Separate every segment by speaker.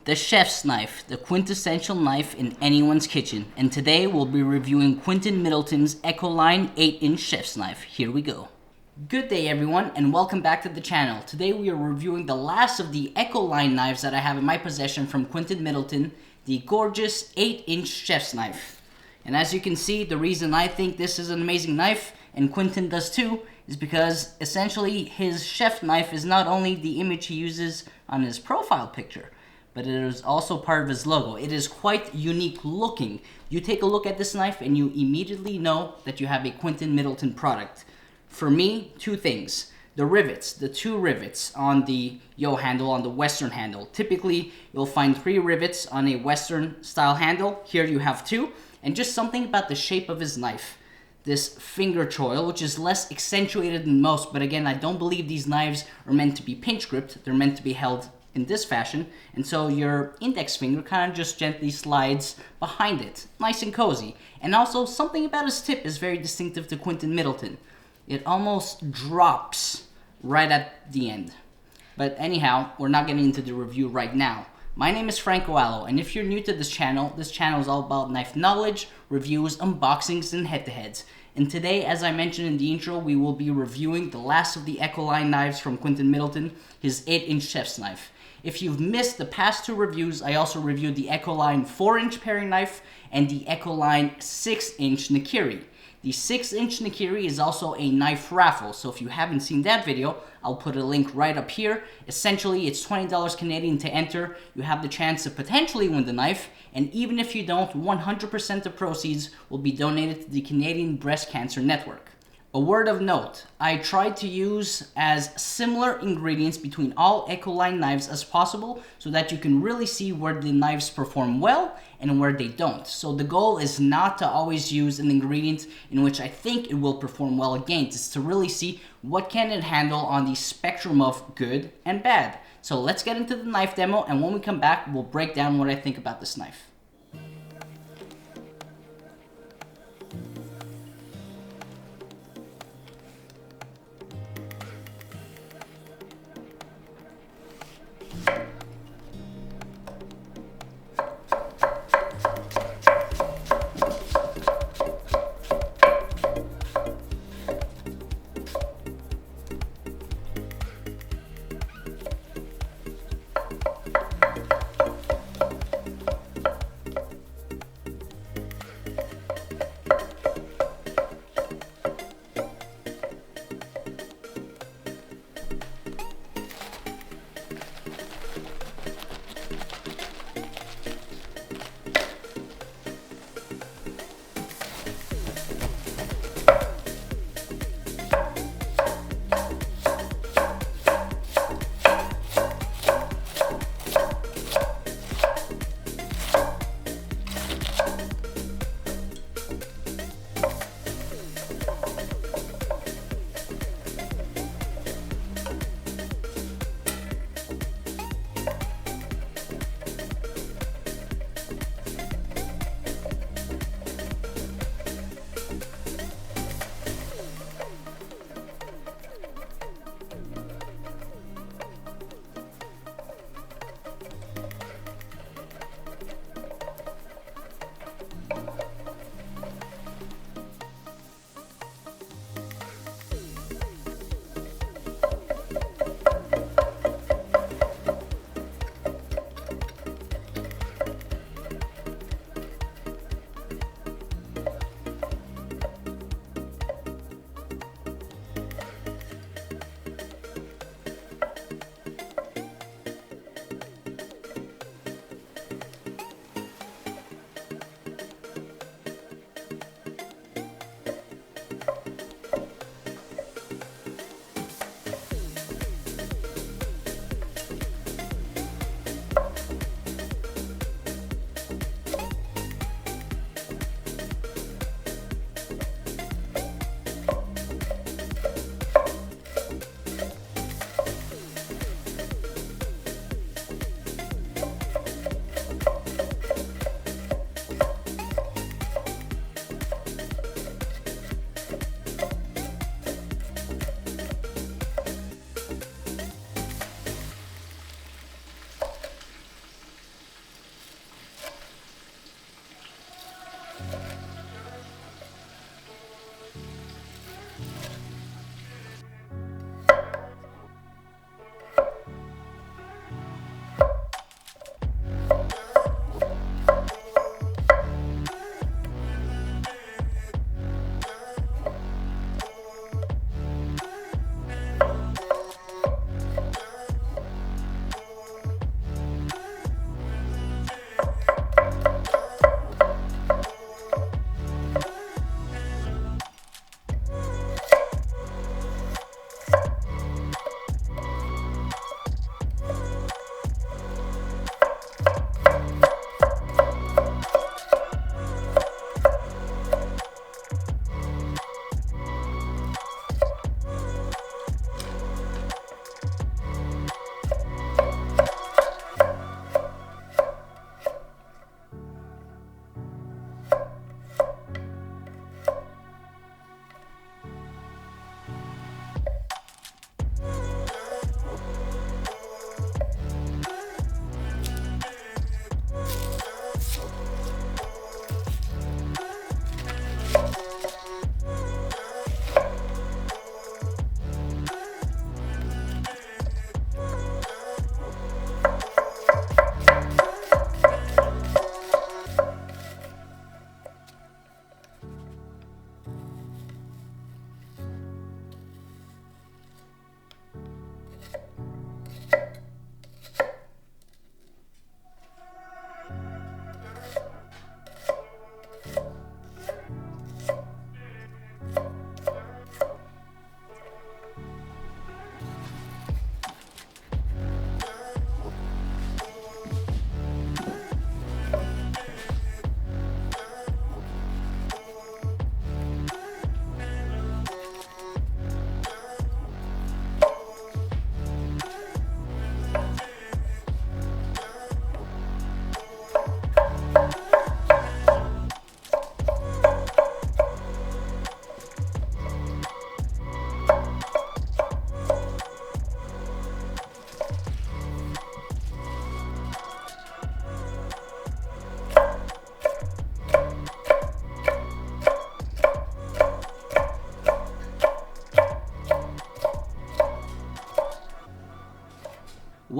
Speaker 1: The chef's knife, the quintessential knife in anyone's kitchen. And today we'll be reviewing Quintin Middleton's Ecoline 8-inch chef's knife. Here we go. Good day everyone, and welcome back to the channel. Today we are reviewing the last of the Ecoline knives that I have in my possession from Quintin Middleton, the gorgeous 8-inch chef's knife. And as you can see, the reason I think this is an amazing knife, and Quintin does too, is because essentially his chef knife is not only the image he uses on his profile picture, but it is also part of his logo. It is quite unique looking. You take a look at this knife and you immediately know that you have a Quintin Middleton product. For me, two things. The rivets, the two rivets on the yo handle, on the Western handle. Typically, you'll find 3 rivets on a Western style handle. Here you have 2. And just something about the shape of his knife. This finger choil, which is less accentuated than most, but again, I don't believe these knives are meant to be pinch gripped. They're meant to be held in this fashion, and so your index finger kind of just gently slides behind it, nice and cozy. And also, something about his tip is very distinctive to Quintin Middleton. It almost drops right at the end. But anyhow, we're not getting into the review right now. My name is Franco Allo, and if you're new to this channel is all about knife knowledge, reviews, unboxings, and head-to-heads. And today, as I mentioned in the intro, we will be reviewing the last of the Ecoline knives from Quintin Middleton, his 8-inch chef's knife. If you've missed the past 2 reviews, I also reviewed the Ecoline 4-inch paring knife and the Ecoline 6-inch Nakiri. The 6-inch Nakiri is also a knife raffle, so if you haven't seen that video, I'll put a link right up here. Essentially, it's $20 Canadian to enter. You have the chance to potentially win the knife, and even if you don't, 100% of proceeds will be donated to the Canadian Breast Cancer Network. A word of note, I tried to use as similar ingredients between all Ecoline knives as possible so that you can really see where the knives perform well and where they don't. So the goal is not to always use an ingredient in which I think it will perform well against. It's to really see what can it handle on the spectrum of good and bad. So let's get into the knife demo, and when we come back, we'll break down what I think about this knife.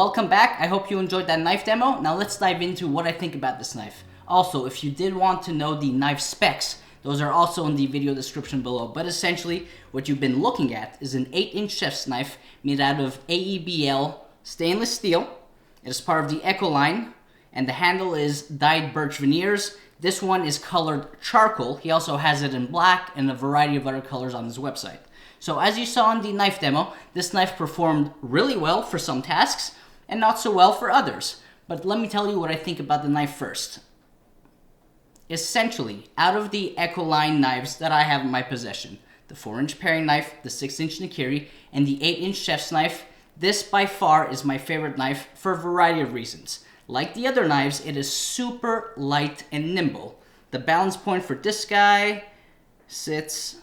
Speaker 1: welcome back. I hope you enjoyed that knife demo. Now let's dive into what I think about this knife. Also, if you did want to know the knife specs, those are also in the video description below. But essentially, what you've been looking at is an 8-inch chef's knife made out of AEB-L stainless steel. It is part of the Echo line, and the handle is dyed birch veneers. This one is colored charcoal. He also has it in black and a variety of other colors on his website. So as you saw in the knife demo, this knife performed really well for some tasks and not so well for others. But let me tell you what I think about the knife first. Essentially, out of the Echo line knives that I have in my possession, the 4-inch paring knife, the 6-inch Nakiri, and the 8-inch chef's knife, this by far is my favorite knife for a variety of reasons. Like the other knives, it is super light and nimble. The balance point for this guy sits,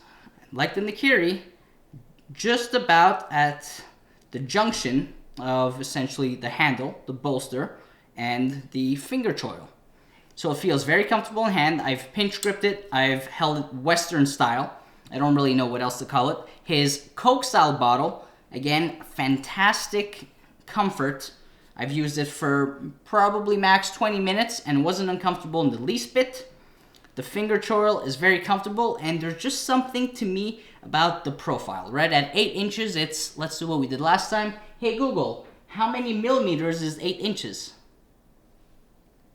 Speaker 1: like the Nakiri, just about at the junction of essentially the handle, the bolster, and the finger choil. So it feels very comfortable in hand. I've pinch gripped it. I've held it Western style. I don't really know what else to call it. His Coke style bottle, again, fantastic comfort. I've used it for probably max 20 minutes and wasn't uncomfortable in the least bit. The finger choil is very comfortable, and there's just something to me about the profile, right? At 8 inches, let's do what we did last time. Hey Google, how many millimeters is 8 inches?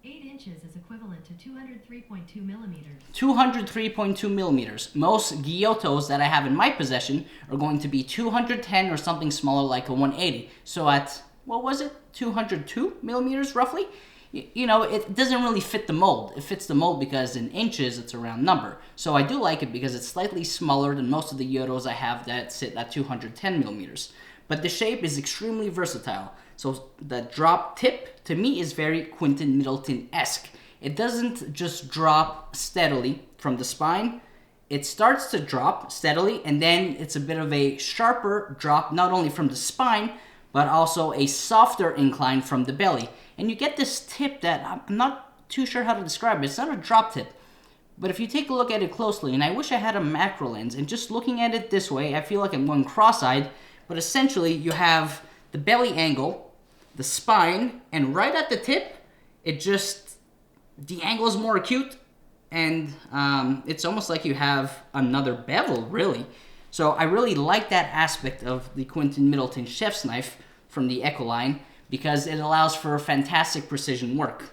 Speaker 2: 8 inches is equivalent to 203.2 millimeters.
Speaker 1: 203.2 millimeters. Most Gyutos that I have in my possession are going to be 210 or something smaller like a 180. So at, what was it? 202 millimeters roughly? You know, it doesn't really fit the mold. It fits the mold because in inches, it's a round number. So I do like it because it's slightly smaller than most of the Gyutos I have that sit at 210 millimeters. But the shape is extremely versatile. So the drop tip, to me, is very Quintin Middleton-esque. It doesn't just drop steadily from the spine. It starts to drop steadily, and then it's a bit of a sharper drop, not only from the spine, but also a softer incline from the belly. And you get this tip that I'm not too sure how to describe it. It's not a drop tip. But if you take a look at it closely, and I wish I had a macro lens, and just looking at it this way, I feel like I'm going cross-eyed, but essentially you have the belly angle, the spine, and right at the tip, the angle is more acute, and it's almost like you have another bevel, really. So I really like that aspect of the Quintin Middleton chef's knife from the Echo line, because it allows for fantastic precision work.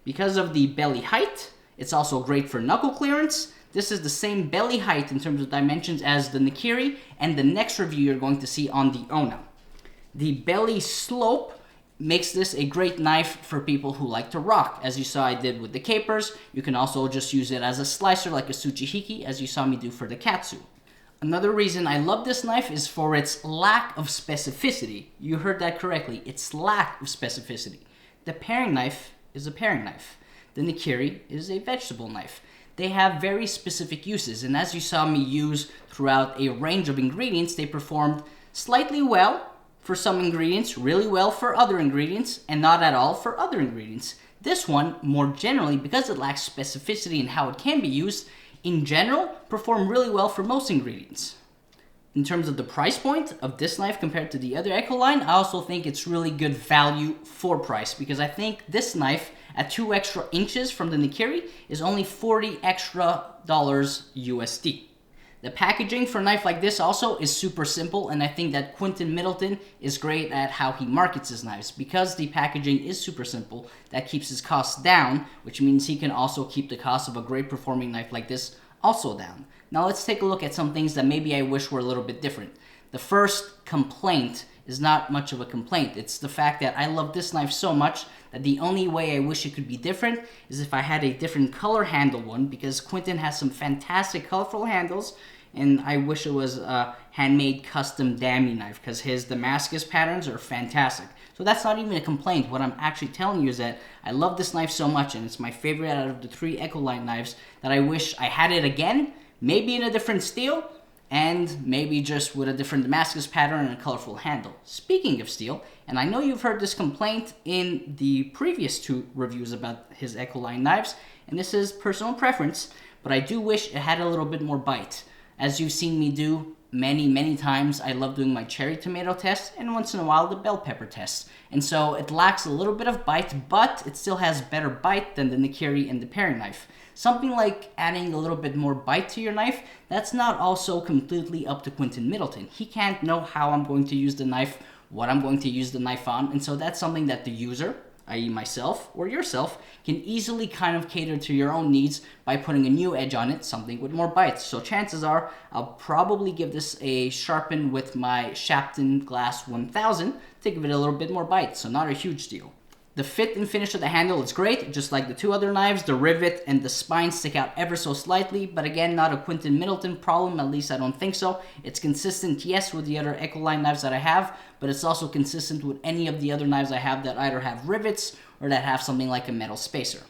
Speaker 1: Because of the belly height, it's also great for knuckle clearance. This is the same belly height in terms of dimensions as the Nakiri and the next review you're going to see on the Ona. The belly slope makes this a great knife for people who like to rock. As you saw I did with the capers, you can also just use it as a slicer like a Tsuchihiki, as you saw me do for the Katsu. Another reason I love this knife is for its lack of specificity. You heard that correctly, its lack of specificity. The paring knife is a paring knife. The Nakiri is a vegetable knife. They have very specific uses, and as you saw me use throughout a range of ingredients, they performed slightly well for some ingredients, really well for other ingredients, and not at all for other ingredients. This one, more generally, because it lacks specificity in how it can be used, in general, perform really well for most ingredients. In terms of the price point of this knife compared to the other Echo line, I also think it's really good value for price, because I think this knife at 2 extra inches from the Nakiri is only $40 extra USD. The packaging for a knife like this also is super simple, and I think that Quintin Middleton is great at how he markets his knives. Because the packaging is super simple, that keeps his costs down, which means he can also keep the cost of a great performing knife like this also down. Now let's take a look at some things that maybe I wish were a little bit different. The first complaint is not much of a complaint. It's the fact that I love this knife so much that the only way I wish it could be different is if I had a different color handle one, because Quintin has some fantastic colorful handles, and I wish it was a handmade custom Dami knife, because his Damascus patterns are fantastic. So that's not even a complaint. What I'm actually telling you is that I love this knife so much, and it's my favorite out of the 3 Echo line knives, that I wish I had it again, maybe in a different steel, and maybe just with a different Damascus pattern and a colorful handle. Speaking of steel, and I know you've heard this complaint in the previous 2 reviews about his Echo line knives, and this is personal preference, but I do wish it had a little bit more bite. As you've seen me do many times, I love doing my cherry tomato test and once in a while the bell pepper test. And so it lacks a little bit of bite, but it still has better bite than the Nakiri and the paring knife. Something like adding a little bit more bite to your knife, that's not also completely up to Quintin Middleton. He can't know how I'm going to use the knife, what I'm going to use the knife on, and so that's something that the user, i.e. myself or yourself, can easily kind of cater to your own needs by putting a new edge on it, something with more bites. So chances are I'll probably give this a sharpen with my Shapton Glass 1000 to give it a little bit more bite, so not a huge deal. The fit and finish of the handle is great, just like the two other knives. The rivet and the spine stick out ever so slightly, but again, not a Quintin Middleton problem, at least I don't think so. It's consistent, yes, with the other Ecoline knives that I have, but it's also consistent with any of the other knives I have that either have rivets or that have something like a metal spacer.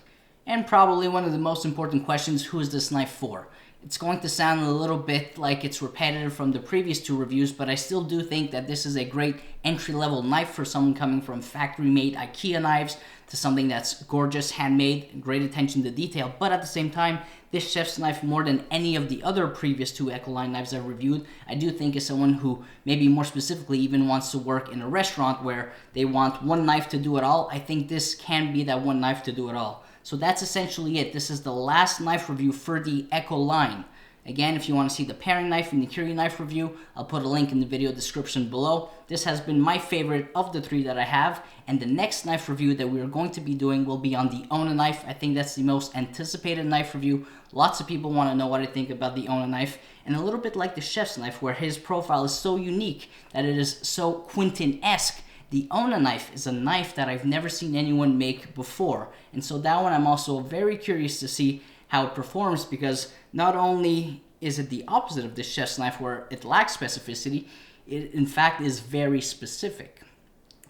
Speaker 1: And probably one of the most important questions, who is this knife for? It's going to sound a little bit like it's repetitive from the previous two reviews, but I still do think that this is a great entry-level knife for someone coming from factory-made IKEA knives to something that's gorgeous, handmade, great attention to detail. But at the same time, this chef's knife, more than any of the other previous two Ecoline knives I've reviewed, I do think is someone who maybe more specifically even wants to work in a restaurant where they want one knife to do it all. I think this can be that one knife to do it all. So that's essentially it. This is the last knife review for the Ecoline. Again, if you want to see the paring knife and the Nakiri knife review, I'll put a link in the video description below. This has been my favorite of the three that I have, and the next knife review that we are going to be doing will be on the Ona knife. I think that's the most anticipated knife review. Lots of people want to know what I think about the Ona knife, and a little bit like the chef's knife, where his profile is so unique that it is so Quintin-esque. The Ona knife is a knife that I've never seen anyone make before, and so that one I'm also very curious to see how it performs, because not only is it the opposite of the chef's knife where it lacks specificity, it in fact is very specific.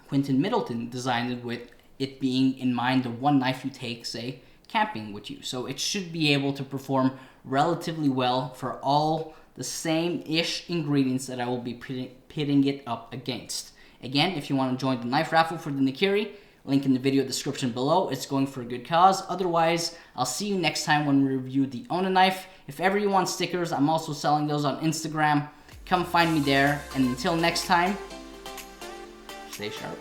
Speaker 1: Quintin Middleton designed it with it being in mind the one knife you take, say, camping with you. So it should be able to perform relatively well for all the same-ish ingredients that I will be pitting it up against. Again, if you want to join the knife raffle for the Nakiri, link in the video description below. It's going for a good cause. Otherwise, I'll see you next time when we review the Ona knife. If ever you want stickers, I'm also selling those on Instagram. Come find me there. And until next time, stay sharp.